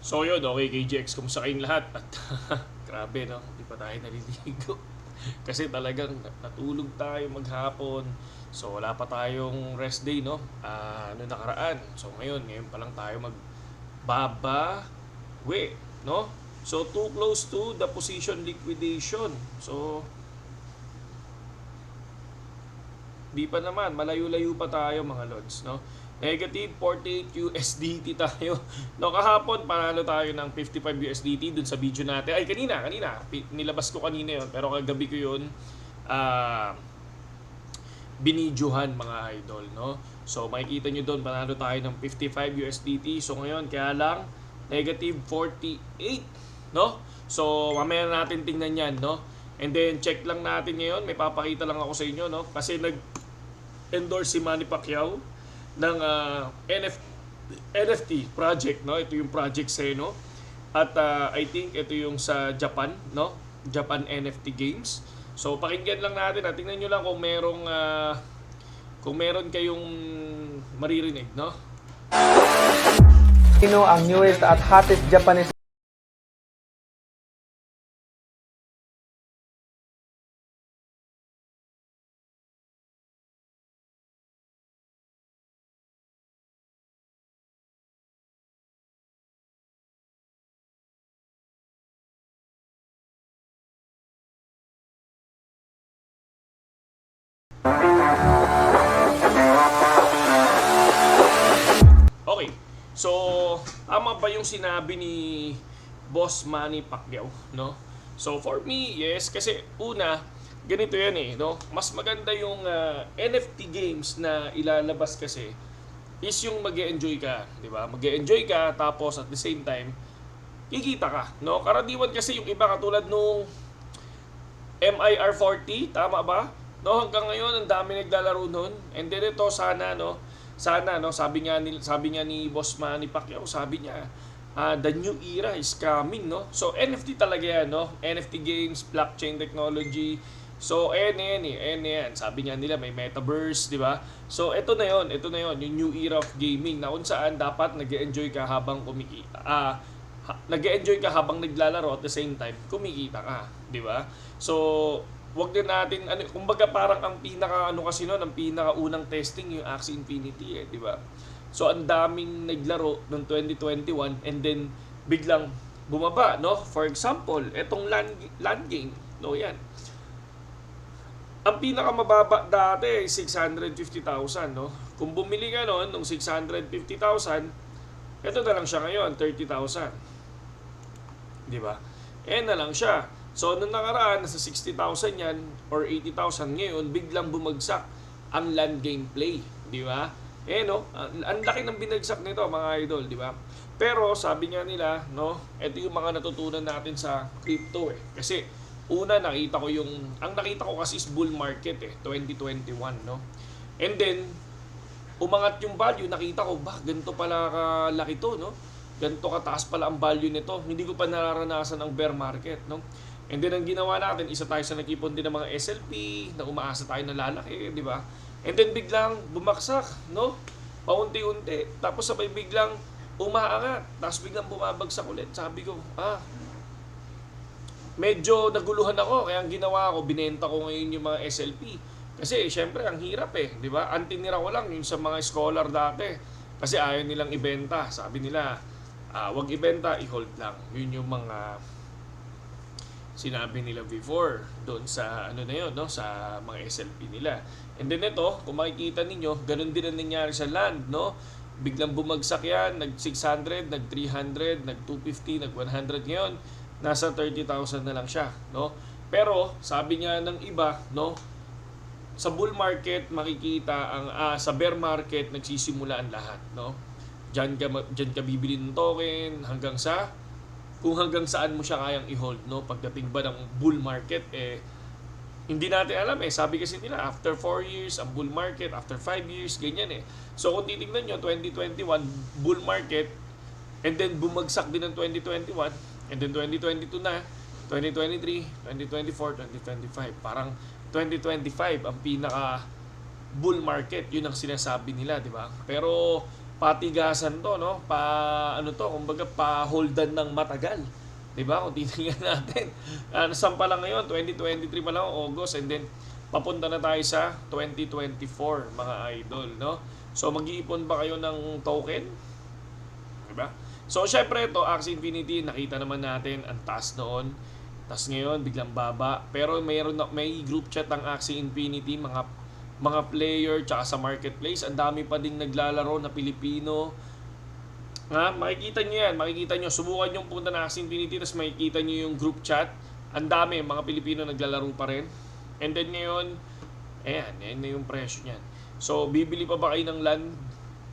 So yun, okay KGX, kumusta kayong lahat? At grabe no, hindi pa tayo naliligo. Kasi talagang natulog tayo maghapon. So wala pa tayong rest day no, ano nakaraan. So ngayon pa lang tayo magbabawi no. So too close to the position liquidation. So di pa naman, malayo-layo pa tayo mga lods, no? Negative 48 USDT tayo. No, kahapon panalo tayo ng 55 USDT dun sa video natin. Ay, kanina, nilabas ko kanina yon, pero kagabi ko yun binidyohan mga idol, no? So, makikita nyo doon, panalo tayo ng 55 USDT. So, ngayon, kaya lang, negative 48, no? So, mamaya natin tingnan yan, no? And then, check lang natin ngayon. May papakita lang ako sa inyo, no? Kasi endorse si Manny Pacquiao ng NFT project, no? Ito yung project Seno. At I think ito yung sa Japan, no? Japan NFT Games. So pakinggan lang natin, tingnan niyo lang kung meron kayong maririnig, no? Sino ang newest at hottest Japanese Okay. So, tama ba yung sinabi ni Boss Manny Pacquiao, no? So, for me, yes, kasi una, ganito yan eh, no? Mas maganda yung NFT games na ilalabas kasi is yung mag-e-enjoy ka, di ba? Mag-e-enjoy ka, tapos at the same time, kikita ka, no? Karaniwan kasi yung iba katulad nung MIR40, tama ba? No, hanggang ngayon ang dami naglalaro noon. And then ito sana no, sabi nga ni Boss Manny Pacquiao, sabi niya, the new era is coming, no? So NFT talaga yan, no? NFT games, blockchain technology. So yan. Sabi nga nila may metaverse, di ba? So ito na yon, yung new era of gaming na kung saan dapat nag-enjoy ka habang nag-enjoy ka habang naglalaro at the same time kumikita ka, di ba? So, wag din natin kumbaga parang ang kasi noon, ang pinakaunang testing yung Axie Infinity di ba? So, ang daming naglaro noong 2021 and then biglang bumaba, no? For example, etong land game, no, yan. Ang pinakamababa dati ay 650,000, no? Kung bumili ka noon nung 650,000, ito na lang siya ngayon, 30,000. Di ba? Na lang siya. So, nung nakaraan, nasa 60,000 yan or 80,000 ngayon, biglang bumagsak ang land gameplay. Di ba? No? Ang laki ng binagsak nito, mga idol, di ba? Pero, sabi nga nila, no? Ito yung mga natutunan natin sa crypto Kasi, una, ang nakita ko kasi is bull market 2021, no? And then, umangat yung value, nakita ko, ganito pala kalaki to, no? Ganito kataas pala ang value nito. Hindi ko pa nararanasan ang bear market, no? And then ang ginawa natin, isa tayo sa nag-ipon din ng mga SLP, na umaasa tayo na lalaki, di ba? And then biglang bumaksak, no? Paunti-unti. Tapos sabay biglang umaangat. Tapos biglang bumabagsak ulit. Sabi ko, medyo naguluhan ako. Kaya ang ginawa ko, binenta ko ngayon yung mga SLP. Kasi syempre ang hirap di ba? Ang tinira ko lang yung sa mga scholar dati. Kasi ayaw nilang ibenta. Sabi nila, wag ibenta, i-hold lang. Yun yung mga sinabi nila before doon sa no, sa mga SLP nila. And then ito, kung makikita ninyo, ganun din ang nangyari sa land, no? Biglang bumagsak yan, nag 600, nag 300, nag 250, nag 100 ngayon. Nasa 30,000 na lang siya, no? Pero sabi nga ng iba, no, sa bull market makikita sa bear market nagsisimula ang lahat, no? Diyan ka bibili ng token kung hanggang saan mo siya kayang i-hold, no? Pagdating ba ng bull market hindi natin alam sabi kasi nila after 4 years ang bull market, after 5 years ganyan So kung titingnan nyo 2021 bull market and then bumagsak din ng 2021 and then 2022 na 2023, 2024, 2025 parang 2025 ang pinaka bull market, yun ang sinasabi nila, di ba? Pero patigasan to, no? Kumbaga pa-holdan ng matagal. 'Di ba? Kung titingnan natin, saan pa lang ngayon, 2023 pa lang, August, and then papunta na tayo sa 2024, mga idol, no? So mag-iipon ba kayo ng token? 'Di ba? So syempre ito, Axie Infinity, nakita naman natin ang taas noon. Tas ngayon biglang baba. Pero may group chat ang Axie Infinity, mga player tsaka sa marketplace, ang dami pa ding naglalaro na Pilipino. Makikita nyo yan, subukan nyo punta na Axie Infinity, tapos makikita nyo yung group chat. Ang dami, mga Pilipino naglalaro pa rin. And then ngayon, ayan na yung presyo niyan. So, bibili pa ba kayo ng land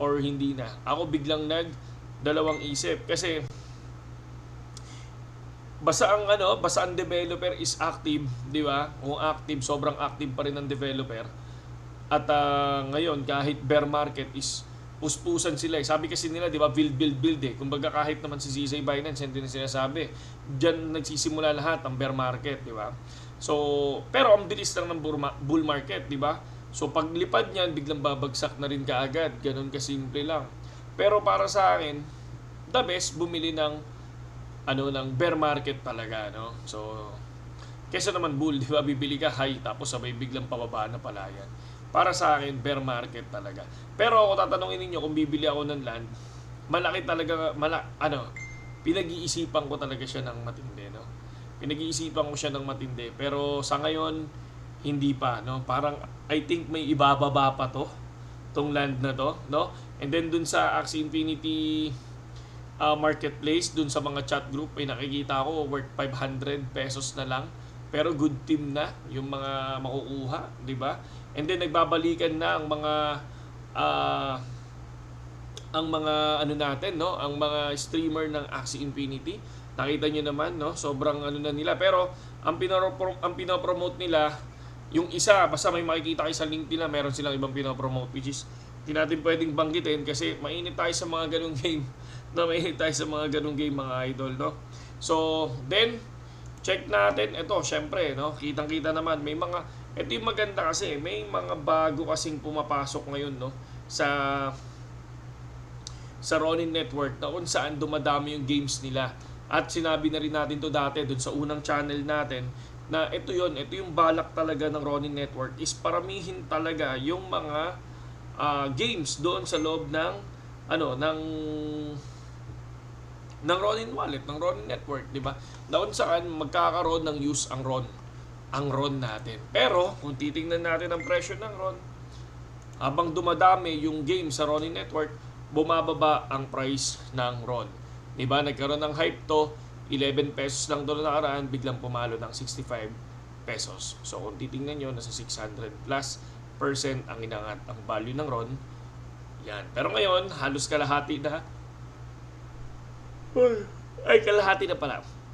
or hindi na? Ako biglang dalawang isip kasi basta ang developer is active, di ba? Kung active, sobrang active pa rin ang developer. At ngayon, kahit bear market is puspusan sila. Sabi kasi nila, di ba, build eh. Kumbaga kahit naman si CZ Binance, hindi na sinasabi. Diyan nagsisimula lahat ang bear market, di ba? So, pero ang bilis lang ng bull market, di ba? So, paglipad niyan, biglang babagsak na rin kaagad. Ganun kasimple lang. Pero para sa akin, the best, bumili ng bear market talaga, no? So, kesa naman bull, di ba, bibili ka high, tapos sabay biglang pababa na pala yan. Para sa akin, bear market talaga. Pero ako tatanungin ninyo kung bibili ako ng land, malaki talaga, pinag-iisipan ko talaga siya ng matindi, no? Pinag-iisipan ko siya ng matindi. Pero sa ngayon, hindi pa, no? Parang, I think may ibababa pa tong land na to, no? And then dun sa Axie Infinity marketplace, dun sa mga chat group, may nakikita ko worth 500 pesos na lang. Pero good team na yung mga makukuha, di ba? And then nagbabalikan na ang mga natin, no? Ang mga streamer ng Axie Infinity. Nakita niyo naman, no? Sobrang na nila. Pero ang pinopromote nila, yung isa, basta may makikita kayo sa link nila, meron silang ibang pinopromote, which is hindi natin pwedeng banggitin kasi mainit tayo sa mga ganung game. No, mainit tayo sa mga ganung game, mga idol, no? So, then check natin ito, syempre, no? Kitang-kita naman ito yung maganda kasi, may mga bago kasing pumapasok ngayon, no? Sa Ronin Network, na kung saan dumadami yung games nila. At sinabi na rin natin to dati dun sa unang channel natin na ito yung balak talaga ng Ronin Network is paramihin talaga yung mga games doon sa loob ng Ronin Wallet, ng Ronin Network, di ba? Na kung saan magkakaroon ng use ang RON natin. Pero kung titingnan natin ang presyo ng RON, habang dumadami yung game sa Ronin Network, bumababa ang price ng RON. Di ba? Nagkaroon ng hype to, 11 pesos lang doon nakaraan, biglang pumalo ng 65 pesos. So kung titingnan nyo, nasa 600 plus % ang inangat ang value ng RON. Yan. Pero ngayon, halos kalahati na.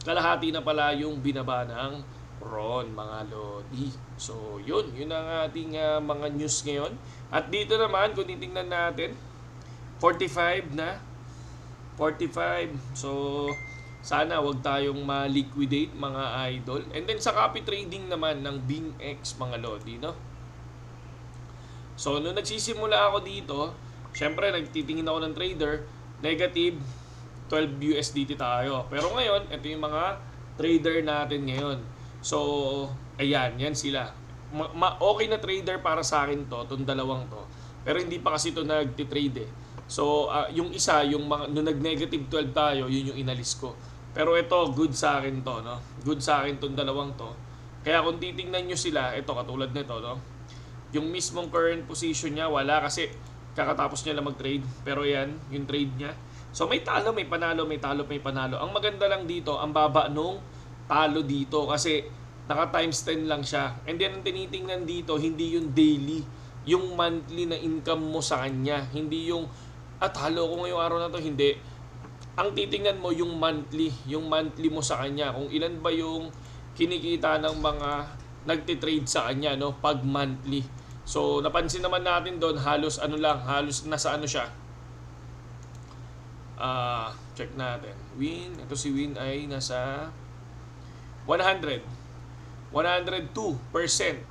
Kalahati na pala yung binaba ng RON, mga lodi. So yun ang ating mga news ngayon. At dito naman, kung titingnan natin, 45 na. 45. So, sana wag tayong ma-liquidate, mga idol. And then sa copy trading naman ng BingX, mga lodi, no? So, nung nagsisimula ako dito, syempre, nagtitingin ako ng trader, negative 12 USDT tayo. Pero ngayon, ito yung mga trader natin ngayon. So, ayan, yan sila. Okay na trader para sa akin itong dalawang to. Pero hindi pa kasi ito nagtitrade eh. So, yung isa, nung nag-negative 12 tayo, yun yung inalis ko. Pero ito, good sa akin to, no? Good sa akin itong dalawang to. Kaya kung titingnan nyo sila, ito, katulad nito, no? Yung mismong current position niya, wala kasi kakatapos niya lang mag-trade. Pero yan, yung trade niya. So, may talo, may panalo, may talo, may panalo. Ang maganda lang dito, ang baba nung talo dito kasi naka times 10 lang siya. And then, ang tinitingnan dito, hindi yung daily, yung monthly na income mo sa kanya. Hindi yung talo ko ngayong araw na to, hindi. Ang titingnan mo yung monthly mo sa kanya, kung ilan ba yung kinikita ng mga nagtitrade sa kanya, no, pag monthly. So napansin naman natin doon, halos nasa siya. Check natin. Ito si Win ay nasa 102%,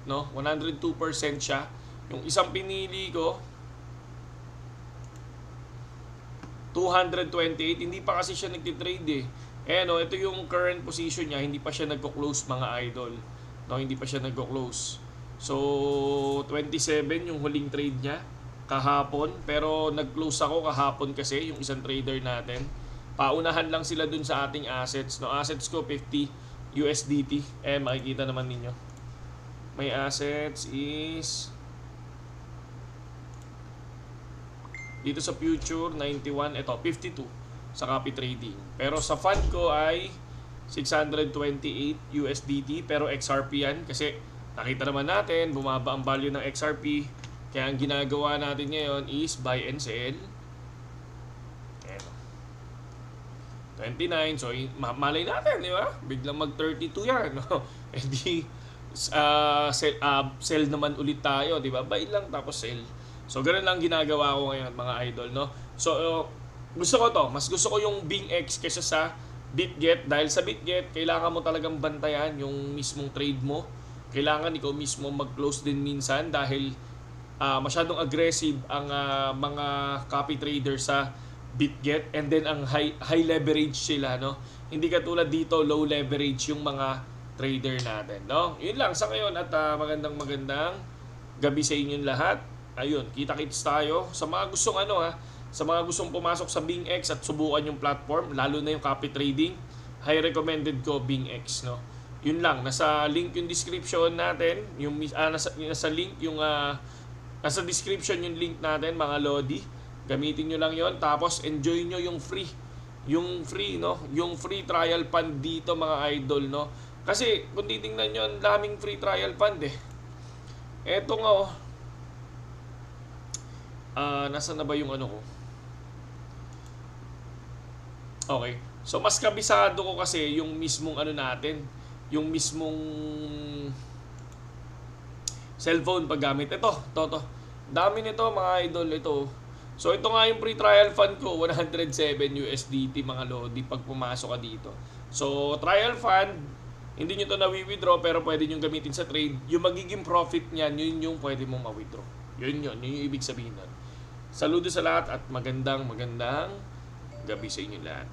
no? 102% siya. Yung isang pinili ko, 228. Hindi pa kasi siya nagtitrade eh. Eh no, ito yung current position niya, hindi pa siya nagko-close mga idol. No, hindi pa siya nagko-close. So 27 yung huling trade niya kahapon, pero nag-close ako kahapon kasi yung isang trader natin. Paunahan lang sila dun sa ating assets. No, assets ko 50 USDT. Makikita naman ninyo. My assets is dito sa future 91, ito 52 sa copy trading. Pero sa fund ko ay 628 USDT, pero XRP yan kasi nakita naman natin bumaba ang value ng XRP. Kaya ang ginagawa natin ngayon is buy and sell. Ayan. 29, so malay natin, di ba? Biglang mag 32 yan, no? Eh di sell naman ulit tayo, di ba? Buy lang tapos sell. So ganoon lang ginagawa ko ngayon mga idol, no? So gusto ko to, mas gusto ko yung BingX kaysa sa BitGet, dahil sa BitGet kailangan mo talagang bantayan yung mismong trade mo. Kailangan ikaw mismo mag-close din minsan dahil masyadong aggressive ang mga copy trader sa BitGet, and then ang high leverage sila, no? Hindi katulad dito low leverage yung mga trader natin, no? Yun lang sa ngayon, at magandang gabi sa inyong lahat. Ayun, kita-kits tayo sa mga gustong sa mga gustong pumasok sa BingX at subukan yung platform, lalo na yung copy trading. High recommended ko BingX, no? Yun lang, nasa link yung description natin, yung nasa link yung nasa description yung link natin mga lodi. Gamitin nyo lang yon, tapos enjoy nyo yung free no, yung free trial fund dito mga idol, no? Kasi kung titingnan nyo, ang daming free trial fund eh. Eto nga nasa na ba yung ano ko? Okay. So mas kabisado ko kasi yung mismong natin, yung mismong cellphone paggamit. Ito. Dami nito mga idol, ito. So ito nga yung free trial fund ko, 107 USDT mga lodi pag pumasok ka dito. So trial fund, hindi nyo to na-withdraw pero pwede nyo gamitin sa trade. Yung magiging profit niyan, yun yung pwede mong ma-withdraw. Yun yung ibig sabihin nun. Saludo sa lahat at magandang gabi sa inyo lahat.